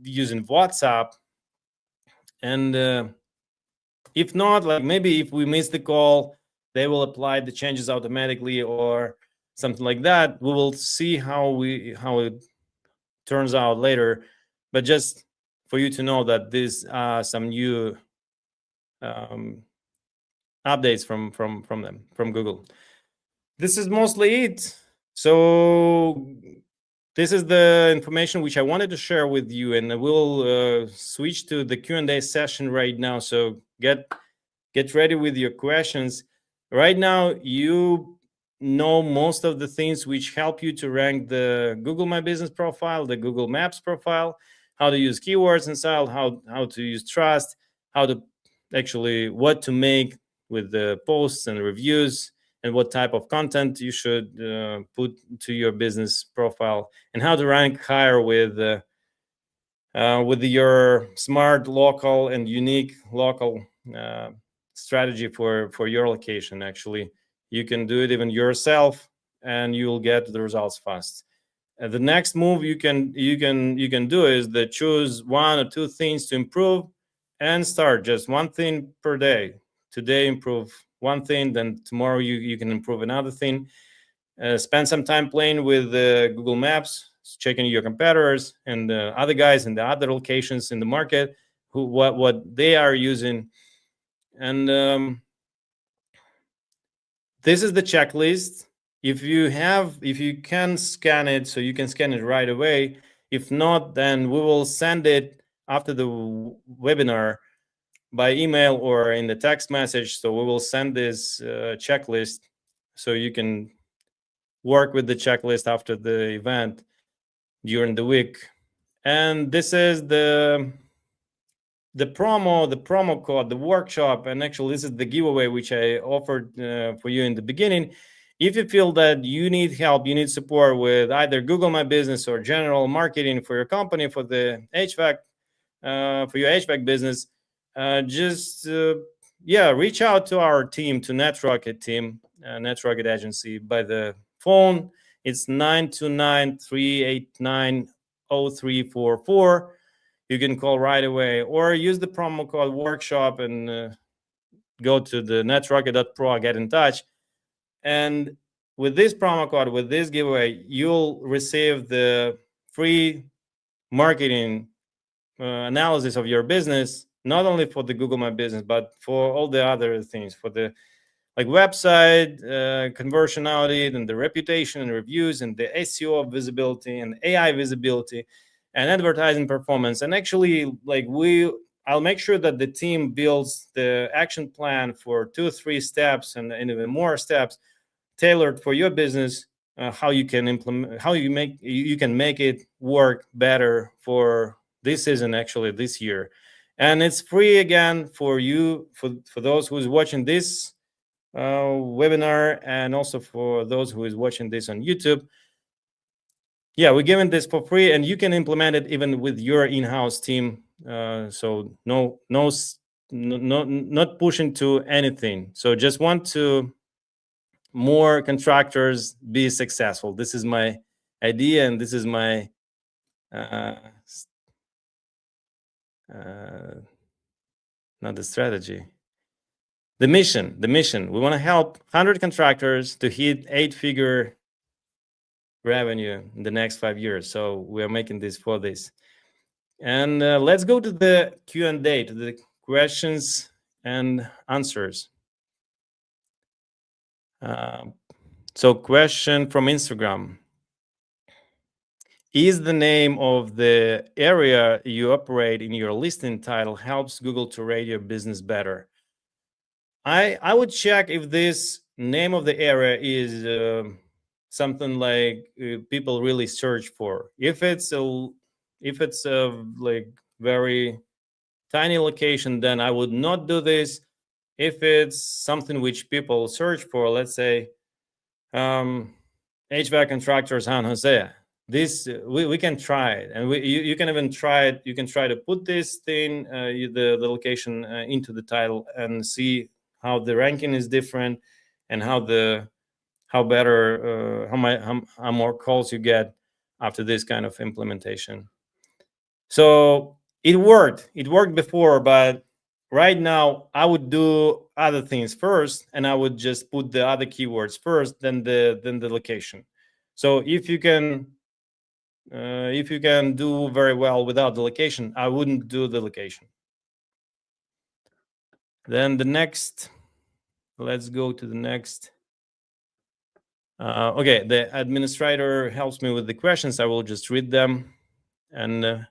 using WhatsApp, and if not, like maybe if we miss the call, they will apply the changes automatically or something like that. We will see how it turns out later, but just for you to know that these are some new updates from Google. This is mostly it. So this is the information which I wanted to share with you, and we'll switch to the Q&A session right now. So get ready with your questions. Right now, you know most of the things which help you to rank the Google My Business profile, the Google Maps profile, how to use keywords inside, how to use trust, how to actually what to make with the posts and reviews, and what type of content you should put to your business profile, and how to rank higher with your smart local and unique local strategy for your location. Actually, you can do it even yourself, and you will get the results fast. And the next move you can do is that choose one or two things to improve, and start just one thing per day. Today improve one thing, then tomorrow you can improve another thing. Spend some time playing with Google Maps, checking your competitors and other guys in the other locations in the market, what they are using. And this is the checklist. If you can scan it, so you can scan it right away. If not, then we will send it after the webinar by email or in the text message. So we will send this checklist, so you can work with the checklist after the event during the week. And this is the promo code, the workshop, and actually this is the giveaway which I offered for you in the beginning. If you feel that you need help, you need support with either Google My Business or general marketing for your company, for the HVAC, for your HVAC business, just reach out to our team, to NetRocket team, NetRocket agency, by the phone. It's 929-389-0344. You can call right away, or use the promo code workshop and go to the netrocket.pro, get in touch. And with this promo code, with this giveaway, you'll receive the free marketing analysis of your business, not only for the Google My Business, but for all the other things, for the like website conversionality, and the reputation and reviews, and the SEO visibility, and AI visibility, and advertising performance. And actually, I'll make sure that the team builds the action plan for 2 or 3 steps and even more steps tailored for your business, how you can implement, how you can make it work better for this season, actually this year. And it's free again for you, for those who's watching this webinar, and also for those who is watching this on YouTube. Yeah, we're giving this for free, and you can implement it even with your in-house team. So not pushing to anything. So just want to more contractors be successful. This is my idea, and this is my not the strategy, the mission. We want to help 100 contractors to hit 8-figure revenue in the next 5 years. So we are making this for this. And let's go to the Q&A, to the questions and answers. So question from Instagram. Is the name of the area you operate in your listing title helps Google to rate your business better? I would check if this name of the area is something like people really search for. If it's a like very tiny location, then I would not do this. If it's something which people search for, let's say HVAC contractor San Jose, this we can try it, and you can even try it. You can try to put this thing, the location into the title and see how the ranking is different and how better how more calls you get after this kind of implementation. So it worked before, but right now I would do other things first, and I would just put the other keywords first, then the location. So if you can do very well without the location, I wouldn't do the location. Then the next, let's go to the next. Okay, the administrator helps me with the questions. I will just read them. And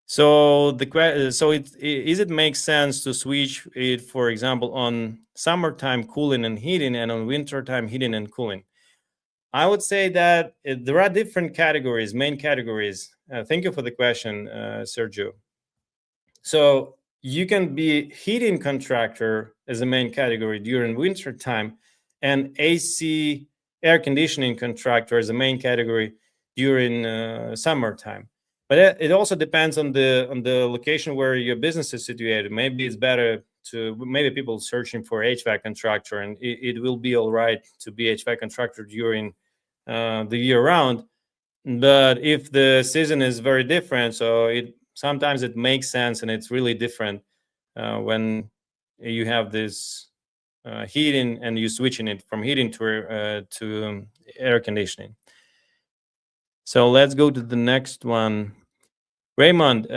so it makes sense to switch it, for example, on summertime cooling and heating, and on wintertime heating and cooling? I would say that there are different categories, main categories. Thank you for the question, Sergio. So you can be heating contractor as a main category during winter time, and AC air conditioning contractor as a main category during summertime. But it also depends on the location where your business is situated. Maybe it's better maybe people searching for HVAC contractor, and it will be all right to be HVAC contractor during the year round. But if the season is very different, so sometimes it makes sense, and it's really different when you have this heating and you switching it from heating to air conditioning. So let's go to the next one. Raymond,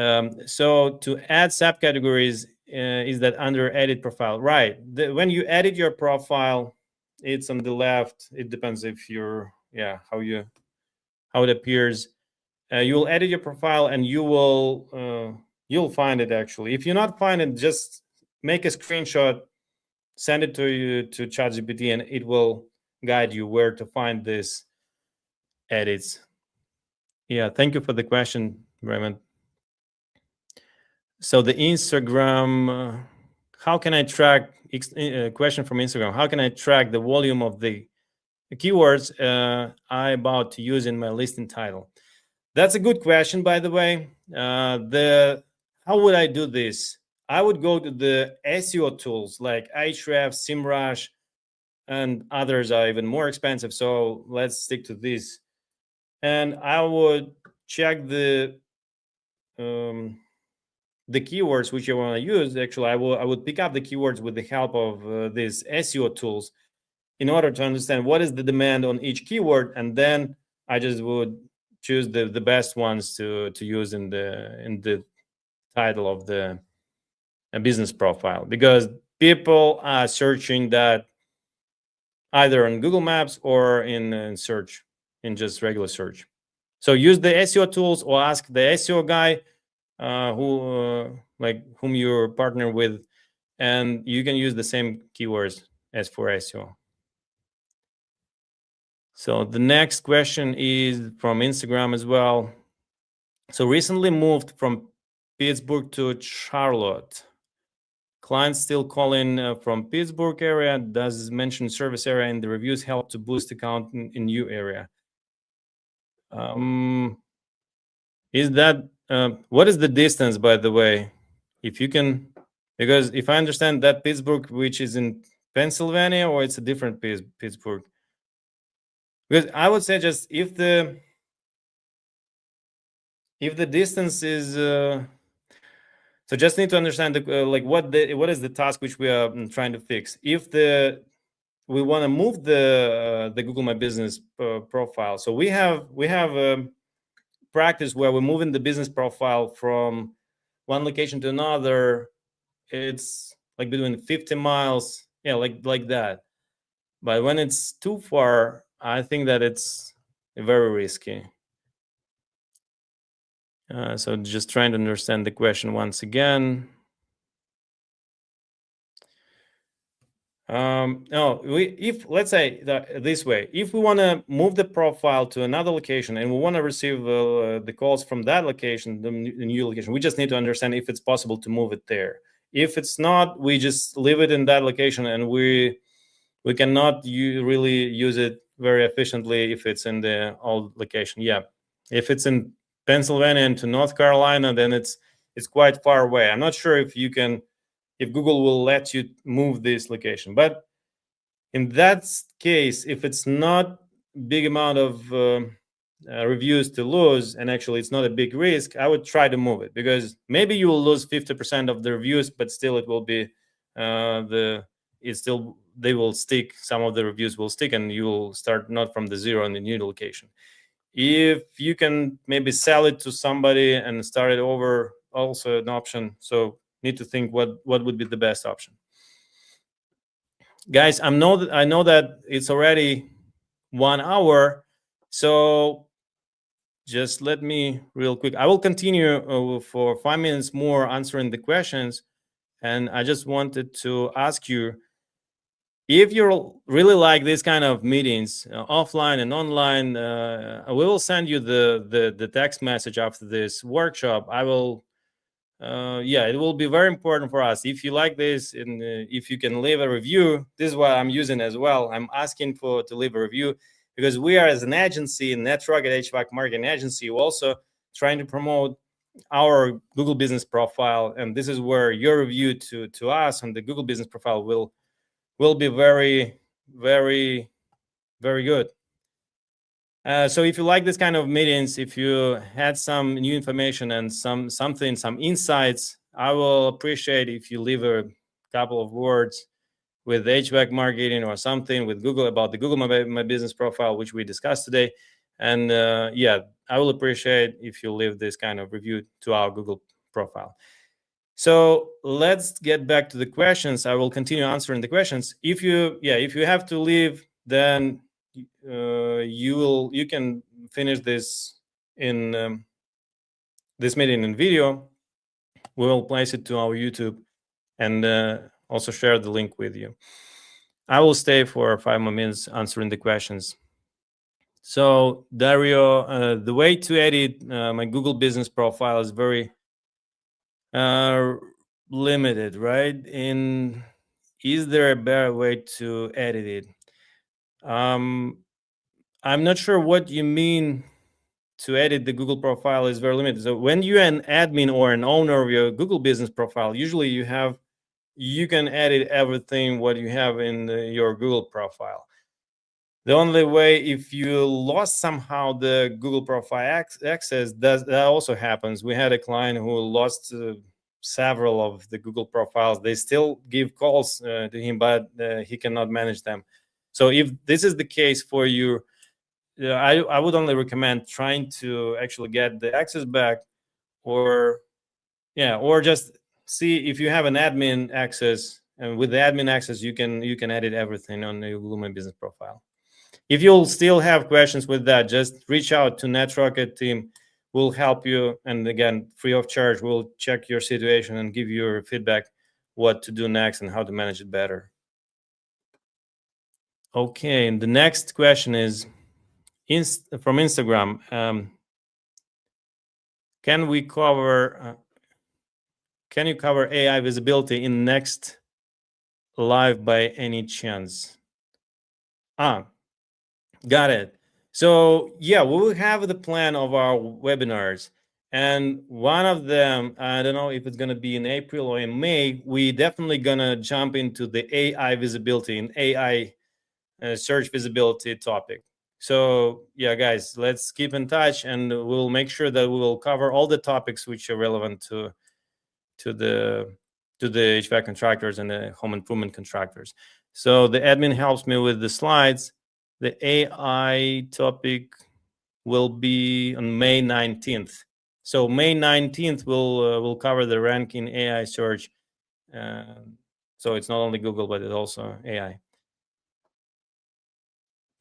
so to add subcategories, is that under edit profile? Right. When you edit your profile, it's on the left. It depends if you're, how it appears. You will edit your profile, and you'll find it actually. If you not find it, just make a screenshot, send it to ChatGPT, and it will guide you where to find these edits. Yeah, thank you for the question, Raymond. So the Instagram, how can I track? Question from Instagram: how can I track the volume of the keywords I about to use in my listing title? That's a good question, by the way. How would I do this? I would go to the SEO tools like Ahrefs, SEMrush, and others are even more expensive. So let's stick to this. And I would check the keywords which you want to use. Actually, I would pick up the keywords with the help of these SEO tools in order to understand what is the demand on each keyword, and then I just would choose the best ones to use in the title of the business profile, because people are searching that either on Google Maps or in search, in just regular search. So use the SEO tools, or ask the SEO guy whom you're partner with, and you can use the same keywords as for SEO. So the next question is from Instagram as well. So recently moved from Pittsburgh to Charlotte. Clients still calling from Pittsburgh area. Does mention service area in the reviews help to boost account in new area? Is that what is the distance, by the way? If you can, because if I understand that Pittsburgh, which is in Pennsylvania, or it's a different Pittsburgh. Because I would say just if the distance is so just need to understand what is the task which we are trying to fix. If we want to move the Google My Business profile, so we have practice where we're moving the business profile from one location to another. It's like between 50 miles, like that. But when it's too far, I think that it's very risky. So just trying to understand the question once again. No, if let's say this way, if we want to move the profile to another location and we want to receive the calls from that location, the new location, we just need to understand if it's possible to move it there. If it's not, we just leave it in that location, and we cannot really use it very efficiently if it's in the old location. Yeah, if it's in Pennsylvania and to North Carolina, then it's quite far away. I'm not sure if you can, if Google will let you move this location. But in that case, if it's not big amount of reviews to lose, and actually it's not a big risk, I would try to move it, because maybe you will lose 50% of the reviews, but still it will be they will stick. Some of the reviews will stick, and you will start not from the zero in the new location. If you can maybe sell it to somebody and start it over, also an option. So need to think what would be the best option. Guys, I know that it's already 1 hour, so just let me real quick. I will continue for 5 minutes more answering the questions, and I just wanted to ask you, if you really like this kind of meetings, offline and online, we will send you the text message after this workshop. I will it will be very important for us. If you like this, and if you can leave a review, this is what I'm using as well. I'm asking to leave a review, because we are, as an agency, Network at HVAC marketing agency, also trying to promote our Google business profile. And this is where your review to us on the Google business profile will be very, very, very good. So if you like this kind of meetings, if you had some new information and some insights, I will appreciate if you leave a couple of words with HVAC marketing or something with Google about the Google My Business profile, which we discussed today. And I will appreciate if you leave this kind of review to our Google profile. So let's get back to the questions. I will continue answering the questions. If you have to leave, then you can finish this in this meeting in video. We will place it to our YouTube and also share the link with you. I will stay for 5 more minutes answering the questions. So Dario, the way to edit my Google business profile is very limited, right? Is there a better way to edit it? I'm not sure what you mean. To edit the Google profile is very limited. So when you're an admin or an owner of your Google business profile, usually you can edit everything what you have in your Google profile. The only way, if you lost somehow the Google profile access, that also happens. We had a client who lost several of the Google profiles. They still give calls to him, but he cannot manage them. So if this is the case for you, I would only recommend trying to actually get the access back, or just see if you have an admin access, and with the admin access you can edit everything on the Google My Business profile. If you'll still have questions with that, just reach out to NetRocket team. We'll help you, and again, free of charge. We'll check your situation and give you your feedback, what to do next and how to manage it better. Okay, and the next question is from Instagram. Can you cover AI visibility in next live by any chance? Got it. So we will have the plan of our webinars, and one of them, I don't know if it's going to be in April or in May, we definitely going to jump into the AI visibility and AI search visibility topic. So guys, let's keep in touch, and we'll make sure that we will cover all the topics which are relevant to the HVAC contractors and the home improvement contractors. So the admin helps me with the slides. The AI topic will be on May 19th. So May 19th will cover the ranking AI search. So it's not only Google, but it's also AI.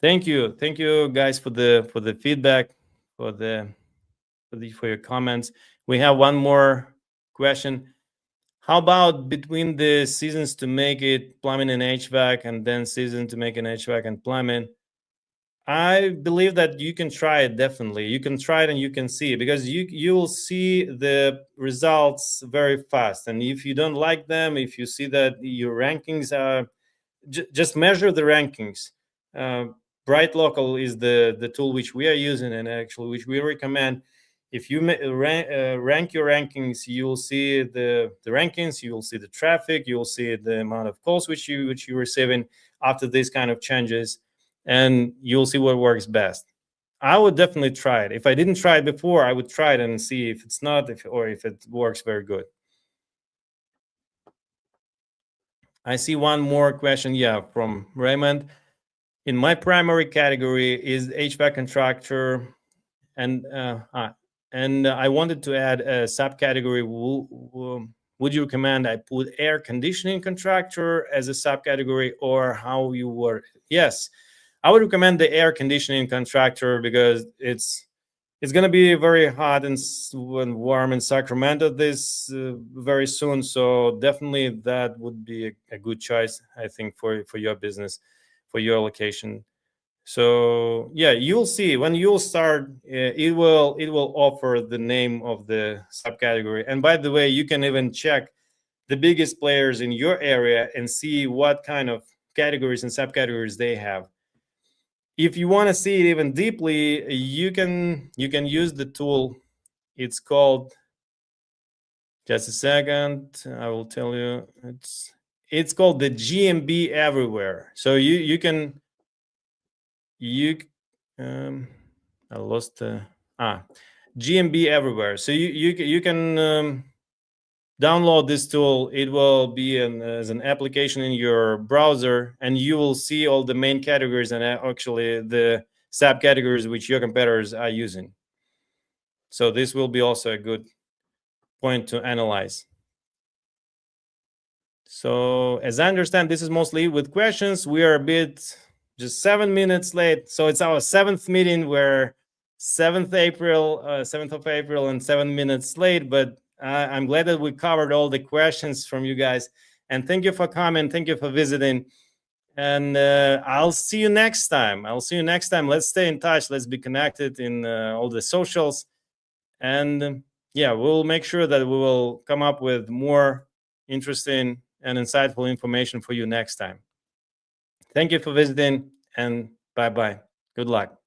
Thank you guys for the feedback, for the for your comments. We have one more question. How about between the seasons to make it plumbing and HVAC, and then season to make an HVAC and plumbing? I believe that you can try it. Definitely, you can try it and you can see it, because you will see the results very fast. And if you don't like them, if you see that your rankings are, just measure the rankings. Uh, Bright Local is the tool which we are using, and actually which we recommend. If you rank your rankings, you will see the rankings, you will see the traffic, you will see the amount of calls which you're receiving after these kind of changes, and you'll see what works best. I would definitely try it. If I didn't try it before, I would try it and see if it's not, or if it works very good. I see one more question, from Raymond. In my primary category is HVAC contractor, and I wanted to add a subcategory. Would you recommend I put air conditioning contractor as a subcategory, or how you were? Yes, I would recommend the air conditioning contractor, because it's going to be very hot and warm in Sacramento this very soon. So definitely that would be a good choice, I think, for your business, for your location. So yeah, you'll see when you'll start, it will offer the name of the subcategory. And by the way, you can even check the biggest players in your area and see what kind of categories and subcategories they have. If you want to see it even deeply, you can use the tool. It's called, just a second, I will tell you. It's called the GMB Everywhere. So you can I lost GMB Everywhere. So you can download this tool. It will be as an application in your browser, and you will see all the main categories and actually the subcategories which your competitors are using. So this will be also a good point to analyze. So as I understand, this is mostly with questions. We are a bit just 7 minutes late. So it's our 7th meeting. We're 7th of April and 7 minutes late, but I'm glad that we covered all the questions from you guys. And thank you for coming. Thank you for visiting. And I'll see you next time. Let's stay in touch. Let's be connected in all the socials. And we'll make sure that we will come up with more interesting and insightful information for you next time. Thank you for visiting, and bye-bye. Good luck.